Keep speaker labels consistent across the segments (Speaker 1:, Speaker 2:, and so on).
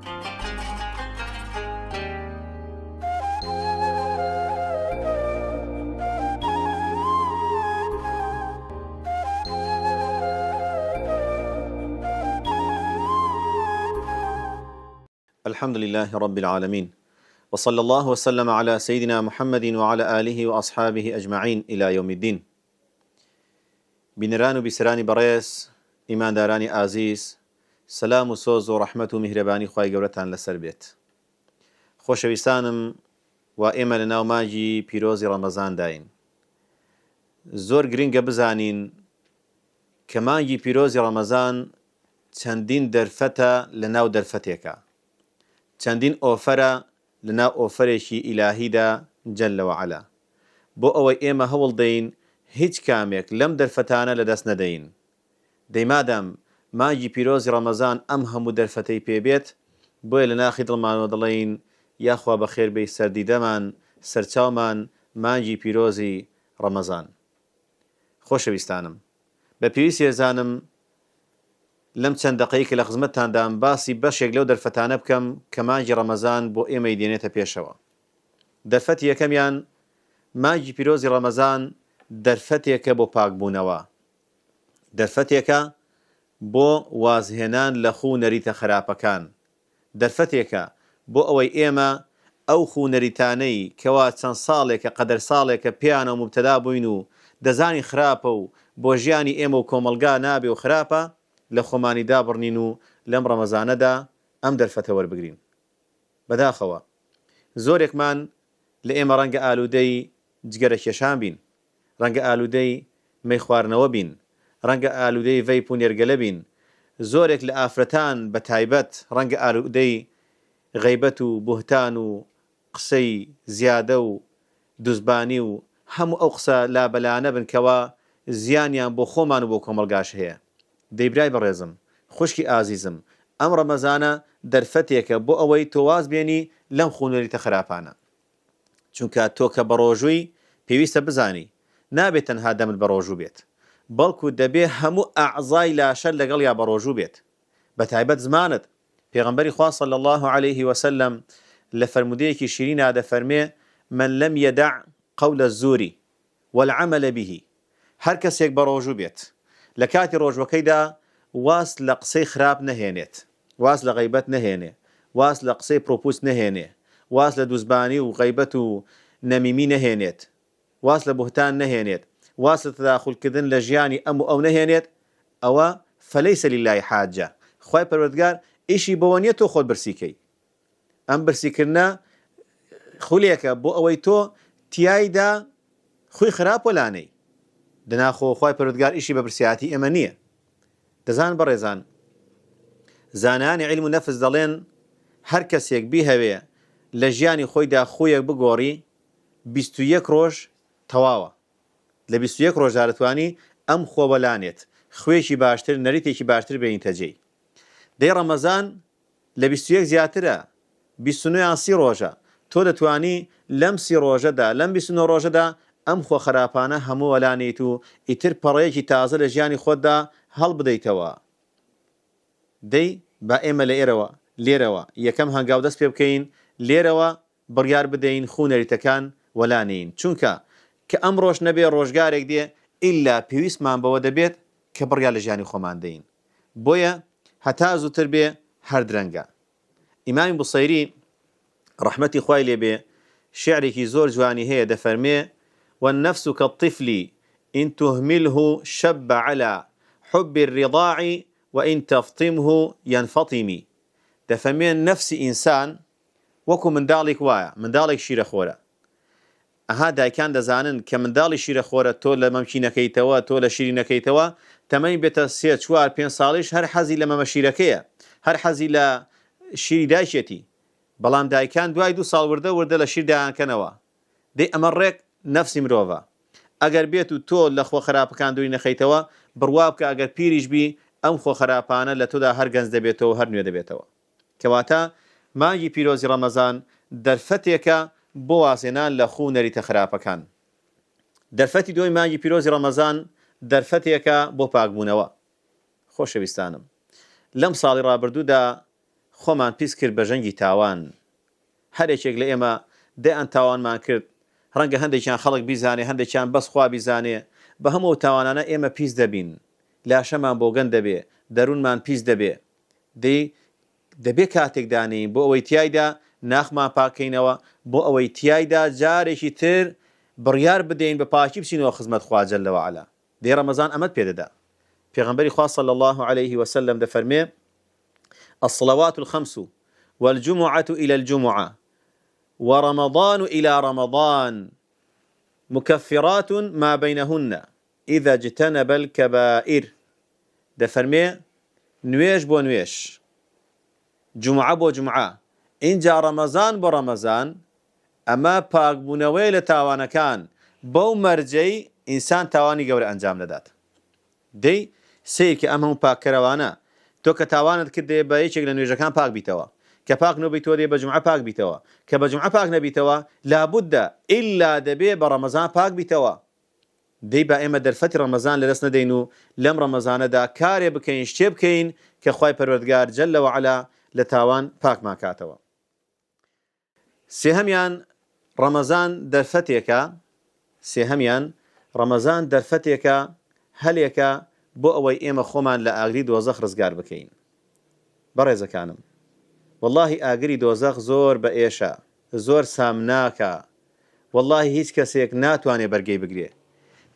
Speaker 1: الحمد لله رب العالمين، وصلى الله وسلم على سيدنا محمد وعلى آله وأصحابه أجمعين إلى يوم الدين. بنران بسراني بريس إيمان داراني آزيز، سلام وسوز ورحمة ومهرباني خواهي قولتان لسر بيت. خوشويستانم وإيمان لناو ماجي بيروزي رمضان داين. زور گرنگە بزانین کە مانگی پیرۆزی ڕەمەزان چەندین دەرفەتە لەناو دەرفەتێکە، چەندین ئۆفەرە لەناو ئۆفەرێکی ئیلاهیدا جەلە وەعەلا، بۆ ئەوەی ئێمە هەوڵ دەین هیچ کامێک لەم دەرفەتانە لەدەست نەدەین. دەیمادەم مانگی پیرۆزی ڕەمەزان ئەم هەموو دەرفەتەی پێبێت، بۆیە لە ناخی دڵمانەوە دەڵێین یاخوا بەخێر بەی سەردیدەمان سەرچاومان مانگی پیرۆزی ڕەمەزان. خۆشەویستانم، بە پێویستی ێزانم لەم چەند دەقەیەکە لە خزمەتتاندام باسی بەشێک لەو دەرفەتانە بکەم کە مانگی ڕەمەزان بۆ ئێمەی دێنێتە پێشەوە. دەرفەتی یەکەمیان مانگی پیرۆزی ڕەمەزان دەرفەتێکە بۆ پاکبوونەوە، دەرفەتێکە بۆ وازهێنان لە خوو نەریتە خراپەکان، دەرفەتێکە بۆ ئەوەی ئێمە ئەو خوو نەریتانەی کەوا چەند ساڵێکە قەدەر ساڵێکە پێیانەوە مبتەلا بووین و دەزانی خراپە و بۆ ژیانی ئێمە و کۆمەلگا نابێ و خراپە، لە خۆمانی دابڕنین و لەم ڕەمەزانەدا ئەم دەرفەتە وەربگرین. بەداخەوە زۆرێکمان لە ئێمە ڕەنگە ئالوودەی جگەرە کێشان بین، ڕەنگە ئالوودەی مەی خواردنەوە بین، ڕەنگە ئالوودەی ڤەیپ و نێرگەلە بین، زۆرێک لە ئافرەتان بە تایبەت ڕەنگە ئالوودەی غەیبەت و بوهتان و قسەی زیادە و دوزبانی و هەموو ئەو قسە لابەلانە بن کەوا زیانیان بۆ خۆمان و بۆ کۆمەلگاش هەیە. دەیبرای بەڕێزم، خوشکی ئازیزم، ئەم ڕەمەزانە دەرفەتێکە بۆ ئەوەی تۆ واز بێنی لەم خوونەریتە خراپانە، چونکە تۆ کە بە ڕۆژووی پێویستە بزانی نابێت تەنها دەمت بە ڕۆژوو بێت، بەڵکو دەبێ هەموو ئەعزای لاشە لەگەڵ یا بە ڕۆژوو بێت، بە تایبەت زمانت. پێغەمبەری خوا صلی الله عليه وسلم لە فەرمودەیەکی شیرینە دەفەرمێ من لم يدع قول الزور والعمل به، هەر کەسێک بە ڕۆژوو بێت لە کاتی ڕۆژوەکەیدا واز لە قسەی خراپ نەهێنێت، واز لە غەیبەت نەهێنێ، واز لە قسەی پرۆپوس نەهێنێ، واز لە دوزبانی و غەیبەت و نەمیمی نەهێنێت، واز لە بوهتان نەهێنێت، واز لە تەداخولکردن لە ژیانی ئەم و ئەو نەهێنێت، ئەوە فەلەیسە لیلای حاجە، خوای پەروەردگار ئیشی بەوە نییە تۆ خۆت برسیکەی. ئەم برسیکردنە خولێکە بۆ ئەوەی تۆ تیایدا خوی خراپ وەلانەی، دناخۆ خوای پەروەردگار ئیشی بە برسیاتی ئێمە نییە. دەزان بەڕێزان، زانانی عیلم و نەفس دەڵێن هەر کەسێک بیهەوێ لە ژیانی خۆیدا خۆیەک بگۆڕی 21 ڕۆژ تەواوە، لە 21 ڕۆژدا دەتوانی ئەم خۆوەلانێت خوێکی باشتر نەریتێکی باشتر بێنیتە جێی. دەی ڕەمەزان لە 21 زیاترە، 29 یان 30 ڕۆژە، تۆ دەتوانی لەم 30 ڕۆژەدا لەم 29 ڕۆژەدا ئەم خۆ خراپانە هەموو وەلانیت و ئیتر پەڕەیەکی تازە لە ژیانی خۆتدا هەڵ بدەیتەوە. دەی با ئێمە لە لێرەوە یەکەم هەنگاو دەست پێ بکەین، لێرەوە بڕیار بدەین خوونەریتەکان وەلانین، چونکە کە ئەم ڕۆژ نەبێ ڕۆژگارێک دێ ئیلا پێویستمان بەوە دەبێت کە بڕیار لە ژیانی خۆمان دەین، بۆیە هەتا زووتر بێ هەر درەنگە. ئیمامی بوسەیری ڕەحمەتی خوای لێبێ شعرێکی زۆر جوانی هەیە، دەفەرمێ والنفس كالطفل إن تهمله شب على حب الرضاع وإن تفطمه ينفطم. دەفەرمێ نەفسی ئینسان وەکو منداڵێک وایە، منداڵێک شیرەخۆرە. ئەها دایکان دەزانن کە منداڵی شیرەخۆرە تۆ لە مەمچینەکەیتەوە، تۆ لە شیرینەکەیتەوە، تەمەنی بێتە 3 4 5 ساڵیش هەر حەزی لە مەمە شیرەکەیە، هەر حەزی لە شیری دایکێتی، بەڵام دایکان دوای 2 ساڵ وردە لە شیر دایانکەنەوە. دەی ئەمە ڕێک نەفسی مرۆڤە. ئەگەر بێت و تۆ لە خۆ خراپەکان دووری نەخەیتەوە، بڕوا بکە ئەگەر پیریش بی ئەم خۆ خراپانە لە تۆدا هەر گەنج دەبێتەوە هەر نوێ دەبێتەوە. کەواتە مانگی پیرۆزی ڕەمەزان دەرفەتێکە بۆ وازێنان لە خوو نەریتە خراپەکان. دەرفەتی دوای مانگی پیرۆزی ڕەمەزان دەرفەتێکە بۆ پاکبوونەوە. خۆشەویستانم، لەم ساڵی ڕابردوودا خۆمان پیس کرد بە ژەنگی تاوان هەرێکێک لە ئێمە دێ ئەن تاوانمان کرد ڕەنگە هەندێکیان خەڵک بیزانێ هەندێکیان بەس خوا بیزانێ بە هەموو تاوانانە ئێمە پیس دەبین لاشەمان بۆ گەن دەبێ دەروونمان پیس دەبێ دەبێ کاتێک دانین بۆ ئەوەی تیایدا ناخمان پاکەینەوە بۆ ئەوەی تیایدا جارێکی تر بڕیار بدەین بە پاکی بچینەوە خزمەت خوا جەل وەعەلا دێ ڕەمەزان ئەمەت پێدەدا پێغەمبەری خوا صلی الله عليه وسلم دەفەرمێ الصلوات الخمس والجمعة إلى الجمعة ورمضان إلى رمضان مكفرات ما بينهن إذا اجتنب الكبائر دەفەرمێ نوێژ بۆ نوێژ جمعە بۆ جمعە اینجا ڕەمەزان بۆ ڕەمەزان ئەمە پاکبوونەوەی لە تاوانەکان بەو مەرجەی ئینسان تاوانی گەورە ئەنجام دەدات دەی سیرکە ئەم هەموو پاککەرەوانە تۆ کە تاوانت کردێ بە یەکێک لە نوێژەکان پاک بیتەوە کە پاک نەبیتەوە دێ بە جمعە پاک بیتەوە کە بە جمعە پاک نەبیتەوە لابودە ئیلا دەبێ بە ڕەمەزان پاک بیتەوە دەی با ئێمە دەرفەتی ڕەمەزان لەدەست نەدەین و لەم ڕەمەزانەدا کارێ بکەین شتێ بکەین کە خوای پەروەردگار جەل وەعەلا لە تاوان پاکمان کاتەوە سێهەمیان ڕەمەزان دەرفەتێکە هەلێکە بۆ ئەوەی ئێمە خۆمان لە ئاگری دۆزەخ ڕزگار بکەین بەڕێزەکانم واللهی ئاگری دۆزەخ زۆر بە ئێشە زۆر سامناکە واللهی هیچ کەسێک ناتوانێ بەرگەی بگرێ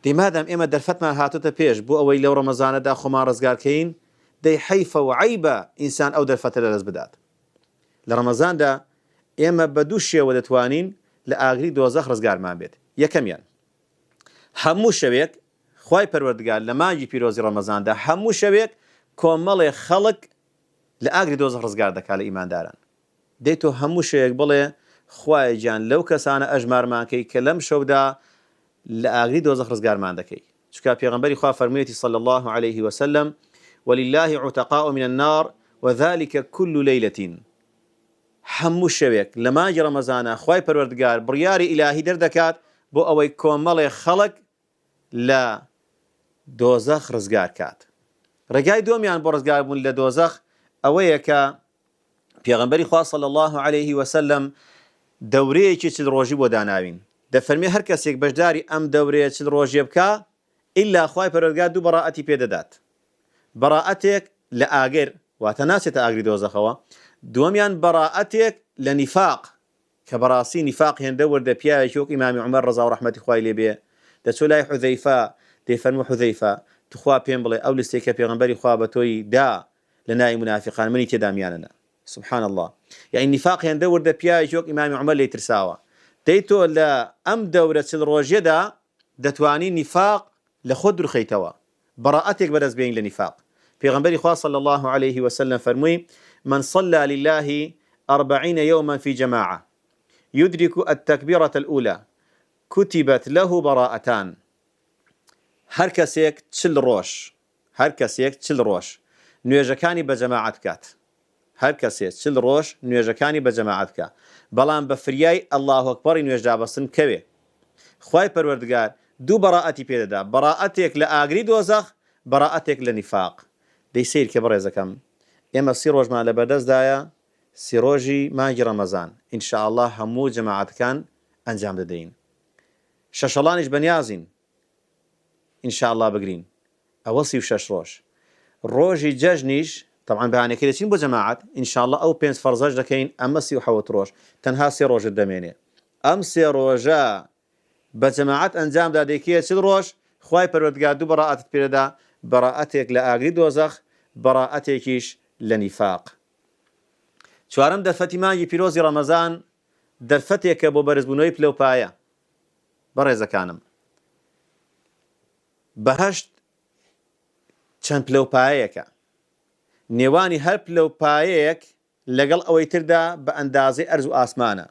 Speaker 1: دیمادام ئێمە دەرفەتمان هاتوتە پێش بۆ ئەوەی لەو ڕەمەزانەدا خۆمان ڕزگارکەین دەی حەیفە و عەیبە ئینسان ئەو دەرفەتە لەدەست بدات لە ڕەمەزاندا ئێمە بە دوو شێوە دەتوانین لە ئاگری دۆزەخ ڕزگارمان بێت یەکەمیان هەموو شەوێک خوای پەروەردگار لە مانگی پیرۆزی ڕەمەزاندا هەموو شەوێک کۆمەڵێ خەڵک لە ئاگری دۆزەخ ڕزگار دەکات لە ئیمانداران دەی تۆ هەموو شەوێک بڵێ خوای گیان لەو کەسانە ئەژمارمان کەی کە لەم شەودا لە ئاگری دۆزەخ ڕزگارمان دەکەی چونکە پێغەمبەری خوا فەرموویەتی صلی الله عليه وسلم ولله عتقاء من النار وذلك كل ليلة هەموو شەوێک لە مانگی ڕەمەزانە خوای پەروەردگار بڕیاری ئیلاهی دەردەکات بۆ ئەوەی کۆمەڵێ خەڵک لە دۆزەخ ڕزگار کات ڕێگای دووەمیان بۆ ڕزگاربوون لە دۆزەخ ئەوەیە کە پێغەمبەری خوا صلی الله عليه وسلم دەورەیەکی چل ڕۆژی بۆ داناوین دەفەرمێ هەر کەسێک بەشداری ئەم دەورەیە چل ڕۆژیە بکە ئیلا خوای پەروەردگار دوو بەڕائەتی پێدەدات بەڕائەتێک لە ئاگر واتە ناچێتە ئاگری دۆزەخەوە دووەمیان بەڕائەتێک لە نیفاق کە بەڕاستی نیفاق هێندە وەردە پیاوێکی وەک ئیمامی عومەر ڕەزا و ڕەحمەتی خوای لێبێ دەچۆ لای حوذەیفە دەیفەرموو حوذەیفە توخوا پێم بڵێ ئەو لیستێک کە پێغەمبەری خوا بە تۆی دا لە ناوی منافقان منی تێدا میانەنا سبحان الله یعنی نیفاق هێندە وەردە پیاوێکی وەک ئیمامی عومەر لێی ترساوە دەی تۆ لە ئەم دەورە چل ڕۆژێدا دەتوانی نیفاق لە خۆت دوورخەیتەوە بەڕائەتێک بەدەست بێین لە نیفاق پێغەمبەری خوا صلی الله عليه وسلم فەرمووی من صلى لله 40 يوما في جماعة يدرك التكبيرة الأولى كتبت له براءتان هەر کەسێک چل ڕۆژ نوێژەکانی بە جەماعەت بکات هەر کەسێک چل ڕۆژ نوێژەکانی بە جەماعەت بکە بەڵام بە فریای الله ئەکبەری نوێژ دابەستن کەوێ خوای پەروەردگار دوو بەڕائەتی پێدەدا بەڕائەتێک لە ئاگری دۆزەخ بەڕائەتێک لە نیفاق دەی سیر کە بەڕێزەکەم ئێمە 30 ڕۆژمان لە بەردەستدایە 30 ڕۆژی مانگی ڕەمەزان ئینشاء الله هەموو جەماعەتەکان ئەنجام دەدەین شەشەڵانیش بەنیازین ئینشاء الله بگرین ئەوە 36 ڕۆژ ڕۆژی جەژنیش طبعا بەیانێکی دەچین بۆ جەماعەت ئینشاء الله ئەو 5 فەرزەش دەکەین ئەمە 37 ڕۆژ تەنها 3 ڕۆژت دەمێنێ ئەم 3 ڕۆژە بە جەماعەت ئەنجامدا دەکەیە 40 ڕۆژ خوای پەروەردگار دوو بەڕائەتت پێدەدا بەڕائەتێک لە ئاگری دۆزەخ بەڕائەتێکیش لە نیفاق چوارەم دەرفەتی مانگی پیرۆزی ڕەمەزان دەرفەتێکە بۆ بەرزبوونەوەی پلەپایە بەڕێزەکانم بەهەشت چەند پلەپایەکە نێوانی هەر پلەپایەک لەگەڵ ئەوەی تردا بە ئەندازەی ئەرز و ئاسمانە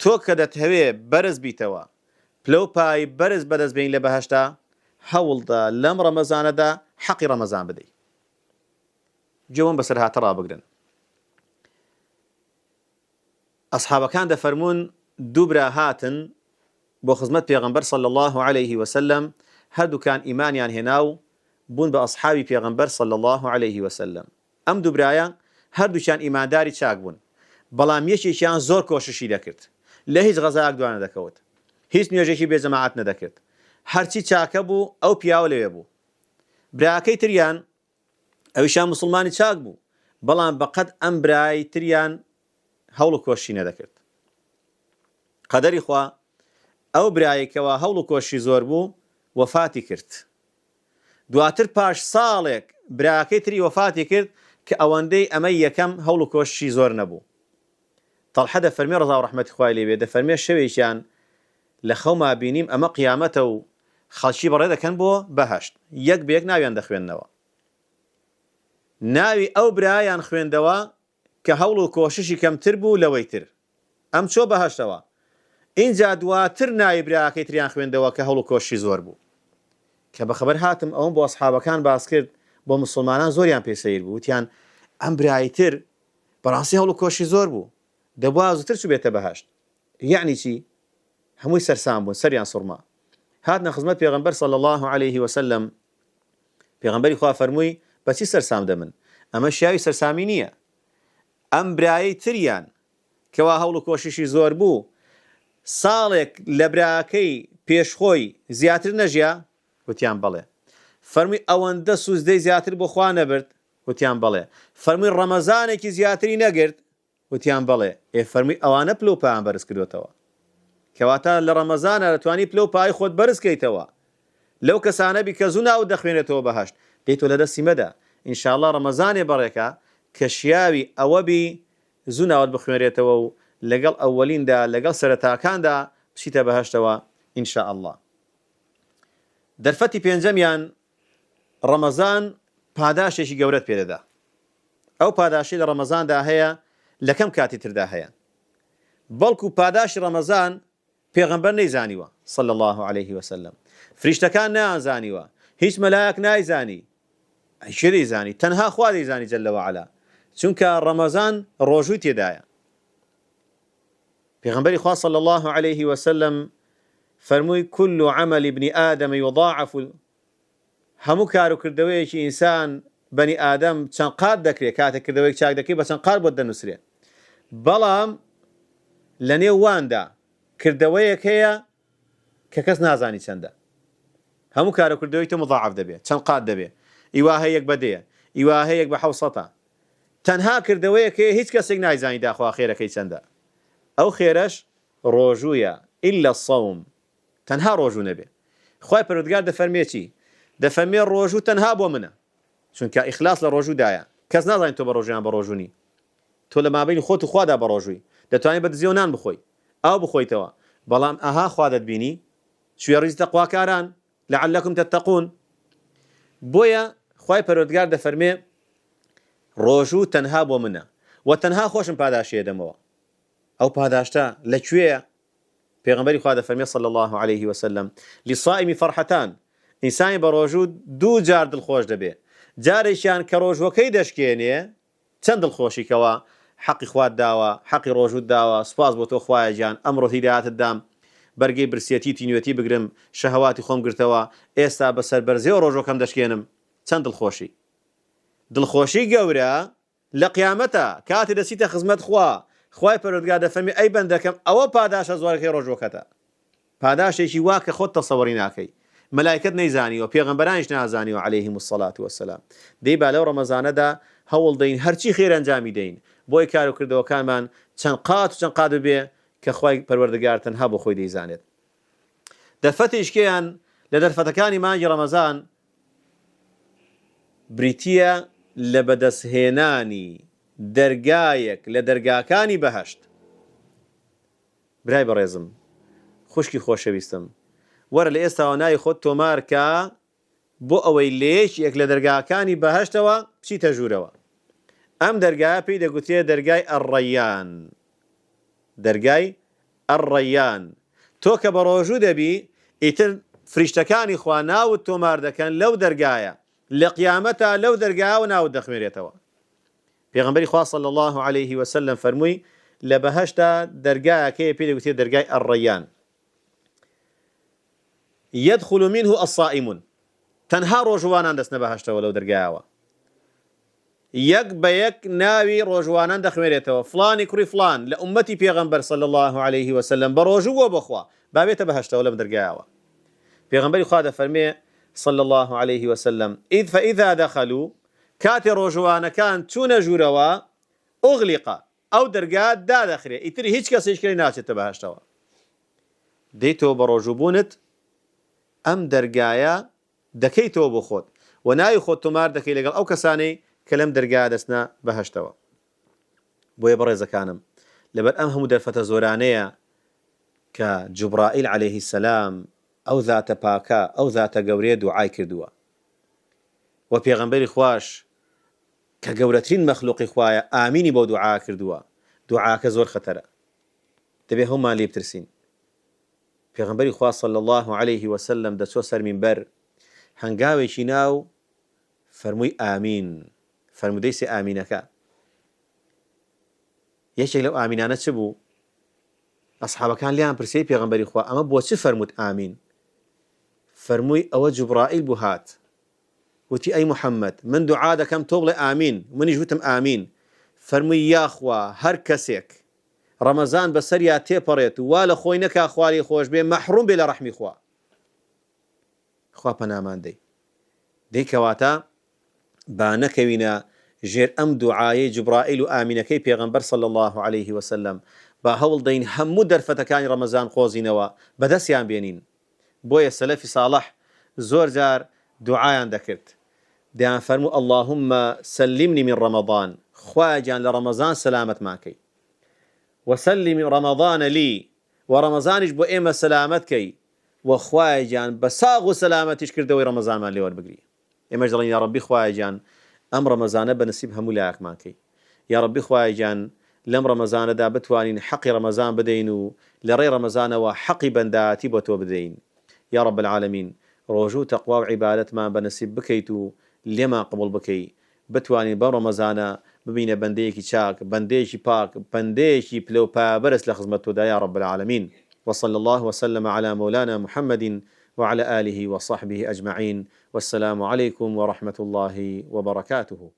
Speaker 1: تۆ کە دەتهەوێ بەرز بیتەوە پلەپای بەرز بەدەستبێن لە بەهەشتا هەوڵدا لەم ڕەمەزانەدا حەقی ڕەمەزان بدەیت گوێم بەسەر هاتە ڕابگرن ئەسحابەکان دەفەرمون دوو برا هاتن بۆ خزمەت پێغەمبەر صلی الله عليه وسلم هەردووکان ئیمانیان هێنا و بوون بە ئەسحابی پێغەمبەر صلی الله عليه وسلم ئەم دوو برایە هەردووچیان ئیمانداری چاک بوون بەڵام یەکێکیان زۆر کۆششی دەکرد لە هیچ غەزایەک دوانە دەکەوت هیچ نوێژێکی بێجەماعەت نەدەکرد هەرچی چاکە بوو ئەو پیاوە لەوێ بوو براکەی تریان ئەویشان مسلمانی چاک بوو بەڵام بەقەد ئەم برای تریان هەوڵ و کۆشی نەدەکرد قەدەری خوا ئەو برایەکەوە هەوڵ و کۆشی زۆر بوو وەفاتی کرد دواتر پاش ساڵێک براکەی تری وەفاتی کرد کە ئەوەندەی ئەمە یەکەم هەوڵ و کۆشی زۆر نەبوو تەڵحە دەفەرمێ ڕەزا و ڕەحمەتی خوای لێبێ دەفەرمێ شەوێکیان لە خەوما بینیم ئەمە قیامەتە و خەڵکی بەڕێ دەکەن بۆ بەهەشت یەک بەیەک ناویان دەخوێندنەوە ناوی ئەو برایان خوێندەوە کە هەوڵ و کۆششی کەمتر بوو لەوەی تر ئەم چۆ بەهەشتەوە اینجا دواتر ناوی براکەی تریان خوێندەوە کە هەوڵ و کۆشی زۆر بوو کە بەخەبەر هاتم ئەوم بۆ ئەسحابەکان باس کرد بۆ مسلمانان زۆریان پێسەیر بوو وتیان ئەم برایی تر بەڕاستی هەوڵ و کۆشی زۆر بوو دەبوا زووتر چوو بێتە بەهەشت یعنی چی هەمووی سەرسام بوون سەریان سوڕما هاتنە خزمەت پێغەمبەر صلی الله عليه وسلم پێغەمبەری خوا فەرمووی بەچی سەرسام دەمن ئەمە شیاوی سەرسامی نییە ئەم برایی تریان کەوا هەوڵ و کۆششی زۆر بوو ساڵێک لە براکەی پێشخۆی زیاتر نەژیا وتیان بەڵێ فەرمووی ئەوەندە سوزدەی زیاتر بۆ خوا نەبرد وتیان بەڵێ فەرمووی ڕەمەزانێکی زیاتری نەگرت وتیان بەڵێ فەرمووی ئەوانە پلە و پایان بەرز کردوێتەوە کەواتە لە ڕەمەزانە دەتوانی پلە و پای خۆت بەرز کەیتەوە لەو کەسانە بی کە زوو ناوت دەخوێنێتەوە بەهەشت دێتۆ لە دەستی مەدە ئینشاءڵڵا ڕەمەزانێ بەڕێکە کە شیاوی ئەوە بی زوو ناوت بخوێنرێتەوە و لەگەڵ ئەوەلیندا لەگەڵ سەرەتاکاندا بچیتە بەهەشتەوە ئینشاءڵڵا دەرفەتی پێنجەمیان ڕەمەزان پاداشێکی گەورەت پێدەدا ئەو پاداشی لە ڕەمەزاندا هەیە لە کەم کاتی تردا هەیە بەڵکو پاداشی ڕەمەزان پێغەمبەر نەیزانیوە صلی الله عليه وسلم فریشتەکان نەیانزانیوە هیچ مەلایەک نایزانی هیچ دەیزانی تەنها خوا دەیزانی جەلە وەعەلا چونکە ڕەمەزان ڕۆژووی تێدایە پێغەمبەری خوا صلی الله عليه وسلم فەرمووی كل عمل ابن آدم يضاعف هەموو کار و کردەوەیەکی ئینسان بەنی ئادەم چەند قات دەکرێت کاتێک کردەوەیەک چاک دەکەی بە چەند قات بۆ دەنووسرێت بەڵام لە نێو واندا کردەوەیەک هەیە کە کەس نازانی چەندە هەموو کار و کردەوەی تۆ مضاعف دەبێت چەند قات دەبێت ئیوا هەیەک بەدەیە ئیوا هەیەک بە 700 تەنها کردەوەیەک هەیە هیچ کەسێک نایزانی داخوا خێرەکەی چەندە ئەو خێرەش ڕۆژوویە إلا الصوم تەنها ڕۆژوو نەبێ خوای پەروەردگار دەفەرمێ چی دەفەرمێ ڕۆژوو تەنها بۆ منە چونکە ئیخلاس لە ڕۆژوودایە کەس نازانێت تۆ بە ڕۆژیان بە ڕۆژوونی تۆ لە مابینی خۆت و خوادا بە ڕۆژووی دەتوانێت بە دزیۆ نان بخۆی ئاو بخۆیتەوە بەڵام ئاها خوا دەتبینی شوێ ڕیز تەقواکاران لعلکم تتقون بۆیە خوای پەروەردگار دەفەرمێ ڕۆژوو تەنها بۆ منە و تەنها خۆشم پاداشیە دەمەوە ئەو پاداشتە لەکوێیە پێغەمبەری خوا دەفەرمێ صلی الله عليه وسلم للصائم فرحتان ئینسانی بە ڕۆژوو دوو جار دڵخۆش دەبێ جارێکیان کە ڕۆژوەکەی دەشکێنێ چەند دڵخۆشیکەوە حەقی خوات داوە حەقی ڕۆژوت داوە سوپاس بۆ تۆ خوایە گیان ئەمڕۆ هیدایەتت دام بەرگەی برسێتی تینوێتی بگرم شەهەواتی خۆم گرتەوە ئێستا بەسەر بەرزەوە ڕۆژەکەم دەشکێنم چەند دڵخۆشی گەورە لە قیامەتە کاتی دەچیتە خزمەت خوای پەروەردگار دەفەرمێ ئەی بەندەکەم ئەوە پاداشە زۆرەکەی ڕۆژوەکەتە پاداشێکی وا کە خۆت تەسەووری ناکەی مەلایکەت نەیزانیوە پێغەمبەرانیش نازانیوە عەلەیهیم الصەلاة وەسەلام دەی با لەو ڕەمەزانەدا هەوڵ دەین هەرچی خێر ئەنجامی دەین بۆی کار و کردەوەکانمان چەند قات بێ کە خوای پەروەردگار تەنها بۆ خۆی دەیزانێت دەرفەتیشکیان لە دەرفەتەکانی مانگی ڕەمەزان بریتیە لە بەدەستهێنانی دەرگایەک لە دەرگاکانی بەهەشت برای بەڕێزم خوشکی خۆشەویستم وەرە لە ئێستاوە ناوی خۆت تۆمار کە بۆ ئەوەی لێشێک لە دەرگاکانی بەهەشتەوە بچیتە ژوورەوە ئەم دەرگایە پێی دەگوترێت دەرگای ئەڕەیان تۆ کە بە ڕۆژوو دەبی ئیتر فریشتەکانی خوا ناوت تۆمار دەکەن لەو دەرگایە لە قیامەتە لەو دەرگایەوە ناوت دەخوێنرێتەوە پێغەمبەری خوا صلی الله عليه وسلم فەرمووی لە بەهەشتا دەرگایەکەیە پێی دەگوترێت دەرگای ئەڕەیان يدخل منه الصائمون تەنها ڕۆژوانان دەستنە بەهەشتەوە لەو دەرگایەوە يك بيك ناوي روجوانا دخميريتو فلان كري فلان لأمتي بيغمبر صلى الله عليه وسلم بروجو وبخوا بابيت بهشتا ولا بدرقاوا بيغمبري خاده فرمي صلى الله عليه وسلم فإذا دخلوا كاتي روجوانا كان تون جوروا أغلق أو درقات دا داخلية يتري هيك كاس يشكري ناس تبهشتوا ديتو بروجوبونت أم درقايا دكيتو بخوت وناي خود تمار دكي لقل أو كساني كلام درقايا دسنا بهشتوا بويا بريزا كانم لبر أمهم درفة زورانية كجبرائيل عليه السلام أو ذات باكا أو ذات قورية دعاي كردوا وبيغمبري خواش كقورتين مخلوق خوايا آميني بو دعاء كردوا دعاء كزور خطر تبي هما اللي بترسين بيغمبري خواش صلى الله عليه وسلم دسو سر من بر هنقاوي شناو فرموي آمين فرمو ديسي آمينكا يشك لو آمينانا تشبو أصحاب كان ليان برسي بيغمبري خوا أما بو فرموت آمين فرموي أو جبرائيل بهات وتي أي محمد من دعاء كم تغلي آمين من يجوتم آمين فرموي يا أخوة هر كسيك رمضان بسريا تيبريت ولا خوينك أخوالي خوش بين محروم بلا رحمي خوا بنامان دي كواتا بانكوينا جير أم دعاء جبرائيل آمينكي بيغمبر صلى الله عليه وسلم باهول دين همو درفتكان رمضان خوزينوا بدسيان بينين بويا السلف صالح زور زار دعاء ذكرت دعا فرمو اللهم سلمني من رمضان خواجان لرمضان سلامت ماكي وسلم رمضان لي ورمضان يجبو إما سلامتكي وخواجان بساغ سلامتش كردوي رمضان ما اللي وربقري إما جرين يا ربي خواجان أم رمضان بنسيبها ملاك ماكي يا ربي خواجان لم رمضان دا بتوانين حق رمضان بدينو لري رمضان وحق بنداتي بتو بدين يا رب العالمين روجو تقوى وعبادة ما بنسيب بكيتو لما قبل بكي بتوانين برمضان ببين بنديكي شاك بنديشي باك بنديشي بلو برس لخزمته دا يا رب العالمين وصلى الله وسلم على مولانا محمد وعلى آله وصحبه أجمعين والسلام عليكم ورحمة الله وبركاته.